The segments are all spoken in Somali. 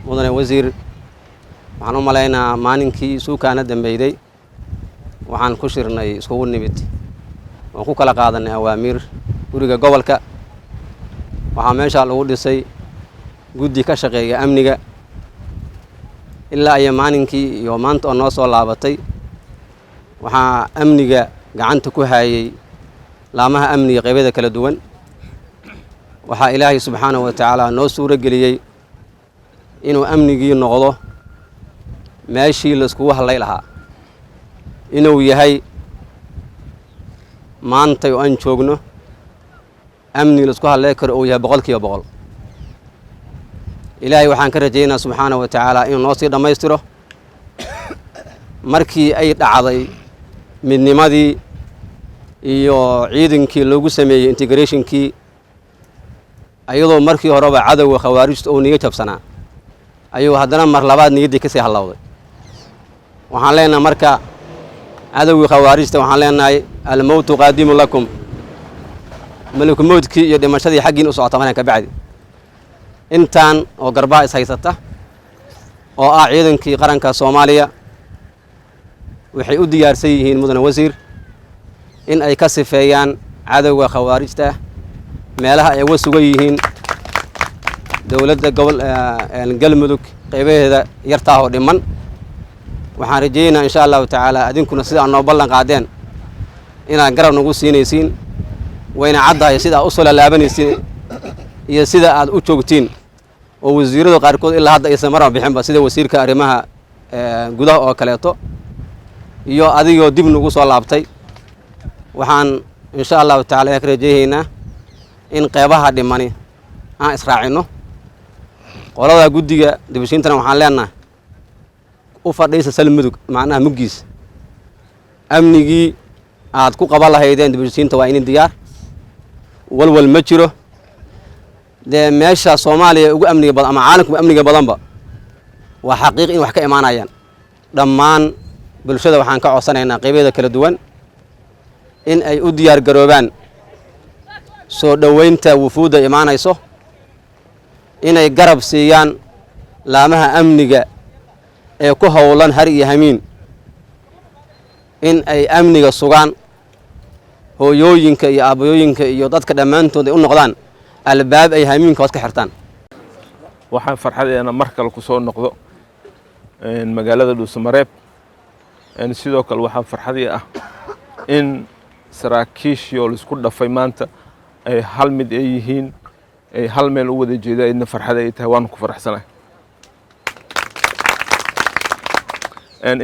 mudane wasiir waxaan u malaynaa maalinkii suukaana dambeeyay waxaan ku shirnay iskugu nimid oo ku kala qaadanay awaamiir guriga gobolka waxaa meesha lagu dhisay guddi ka shaqeeya amniga ilaa ay maalinkii iyo maanta oo noo soo laabatay waxaa amniga gacanta ku hayay laamaha amniga qaybada kala duwan waxaa ilaahay subxaanahu wa tacaala noo suuro geliyey inuu amnigii noqdo meeshii la iskugu hadlay lahaa inuu yahay maanta oo aan joogno amni la isku hadlay karo oo yahay 100% ilaahay waxaan ka rajaynayaa subxaanahu wa tacaala inuu noo sii dhammaystiro markii ay dhacday midnimadii iyo ciidankii loogu sameeyay integrationkii ayadoo markii horeba cadawga khawaarijta oo niga jabsanaa ayuu haddana mar labaad niyadii ka sii halawday waxaan leenahay marka cadawga khawaarijta waxaan leenahay al-mawtu qaadimu lakum malaku mawdkii iyo dhimashadii xaggiin u socota markaan ka bacdi intaan oo garbaa is haysata oo ah ciidankii qaranka Soomaaliya waxay u diyaarsan yihiin mudane wasiir in ay ka sifeeyaan cadawga khawaarijta meelaha ay uga sugan yihiin dawladda gobol galmudug qaybaheeda yartaa oo dhiman waxaan rajaynayaa insha Allah taala adinkuna sida aan noo ballan qaadeen inaan garab nagu siinaysiin wayna caddahay sida u soo laabanaysiin iyo sida aad u joogtiin oo wasiirada qaarkood ilaa hadda aysan mar bixinba sida wasiirka arrimaha gudaha oo kaleeto iyo adigoo dib nagu soo laabtay waxaan insha Allah taala ka rajaynaynaa in qaybaha dhimani aan israacino qolada guddiga dibashintana waxaan leenahay u fadhiisa salmudug macnaha muggiis amnigii aad ku qaban lahaydeen dibashinta waa in diyaar walwal ma jiro de meesha Soomaaliya ugu amniga badan ama caalamku amniga badanba waa xaqiiq in wax ka imaanayaan dhammaan bulshada waxaan ka codsanaynaa qaybadeeda kala duwan in ay u diyaar garoobaan soo dhaweynta wufuuda imaanayso inay garab siiyaan laamaha amniga ee ku howlan har iyo hamiin in ay amniga sugaan hooyooyinka iyo aabayooyinka iyo dadka dhammaantood ay u noqdaan albaab ay hamiinka hoos ka xirtaan waxaan farxadeena mar kale ku soo noqdo magaalada Dhuusamareeb sidoo kale waxaan farxadii ah in saraakiishii oo isku dhafay maanta ay hal mid ay yihiin ay hal meel u wada jeedaan farxada ay tahay waan ku faraxsanahay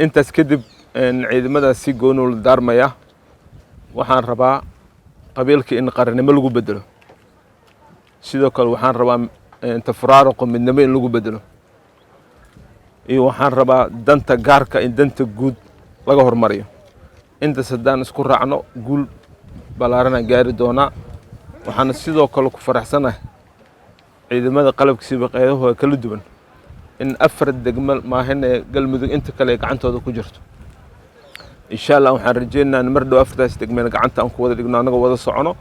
intaas kadib ciidamadaas si gooni u daarmaya waxaan rabaa qabiilka in qarannimo lagu bedelo sidoo kale waxaan rabaa tafraaruq midnimo in lagu bedelo iyo waxaan rabaa danta gaarka in danta guud laga hormariyo inta sadaan isku raacno guul balaaran gaari doona waxaan sidoo kale ku faraxsanahay ciidamada qalabkiisa qeydahooda kala duwan in afar degmal maahane galmudug inta kale gacantooda ku jirto insha Allah waxaan rajaynaynaa mar dhow afartaas degmeel gacanta aan ku wada dhigno anaga wada socono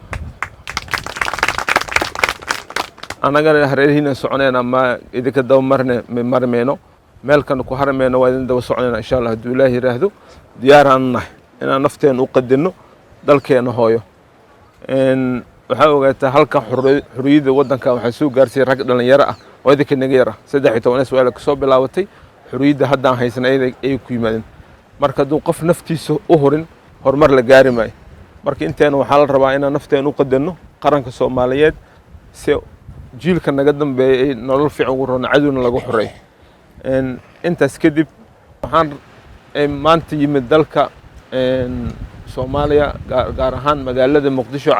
anaga hareerihiina soconayna ma idinka daw marmeeno meelkan ku harmeeno waa idin daw soconayna insha Allah haduu Ilaahay yiraahdo diyaaraan nahay inaan nafteen u qadino dalkeena hooyo waxa ogaataa halka xuriyada wadanka waxa soo gaarsay rag dhalinyaro ah oo idinka naga yara 13 su'aal ka soo bilaabatay xuriyada haddaan haysanay ay ku yimaadeen marka duu qof naftiisa u horin hormar la gaari maayo marka inteena waxa la rabaa inaan nafteen u qadino qaranka Soomaaliyeed si jiilka naga dambeeyay nolol fiican ugu roon cadowna lagu xoreey intaas kadib waxaan maanta yimid dalka Soomaaliya gaar ahaan magaalada Muqdisho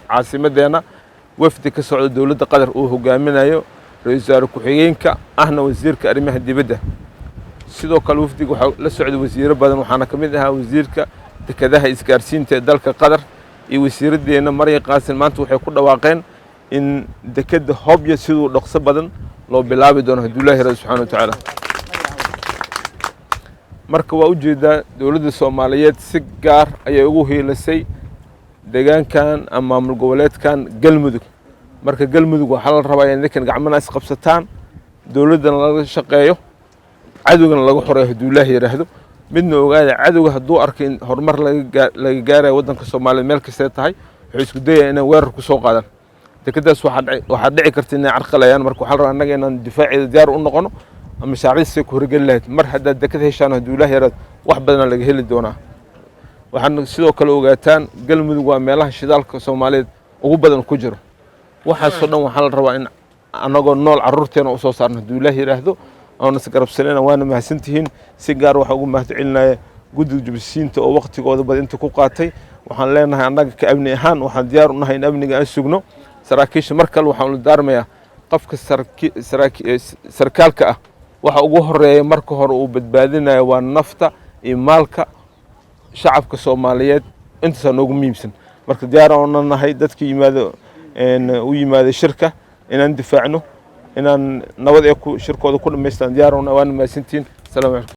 caasimadeena wafdi ka socda dawladda Qatar uu hogaaminayo ra'iisul ku-xigeenka ahna wasiirka arrimaha dibadda sidoo kale wafdigu waxa la socday wasiiro badan waxaana kamid ahaa wasiirka dekedaha isgaarsiinta dalka Qatar iyo wasiiradeena Maryam Qaasim maanta waxay ku dhawaaqeen in dekeda hobyo sidoo dhaqso badan loo bilaabi doono haduu Ilaahay subhanahu wa ta'ala marka waa u jeedaa dawladda Soomaaliyeed si gaar ayay ugu heelasay deegaankan ama maamul goboleedkan galmudug marka galmudug waxa la rabaa in dadkan gacmaha is qabsataan dowladana laga shaqeeyo cadowgana laga xoreeyo hadduu ilaahay yiraahdo midna ogaada cadowga hadduu arko in horumar laga gaarayo waddanka Soomaaliya meel kasta tahay wuxuu isku dayaa inay weerar ku soo qaadaan dekadaas waxaa dhici karta inay carqalayaan marka waxaa la rabaa annaga inaan difaaceeda diyaar u noqono mashaariicda ku horgeli lahayd mar haddaa dekad heshaan hadduu ilaahay yiraahdo wax badan laga heli doonaa waxaan sidoo kale ogaataan galmudug waa meelaha shidaalka Soomaaliyeed ugu badan ku jiro waxaasoo dhan waxaa la rabaa in annagoo nool carruurteena u soo saarno hadduu ilaahay yiraahdo oona isgarabsanayna waana mahadsantihiin si gaar waxaa ugu mahadcelinaya guddiga jubisiinta oo waqtigooda badan inta ku qaatay waxaan leenahay annaga ka amni ahaan waxaan diyaar u nahay in amniga aan sugno saraakiisha mar kale waxaan u daarmayaa qofka sarkaalka ah waxa ugu horeeya marka hore uu badbaadinayo waa nafta iyo maalka shacabka Soomaaliyeed intaas noogu muhiimsan marka diyaar aan nahay dadka u yimaado shirka inaan difaacno inaan nabad ee ku shirkooda ku dhameystaan diyaar waan mahadsantiin salaam alaykum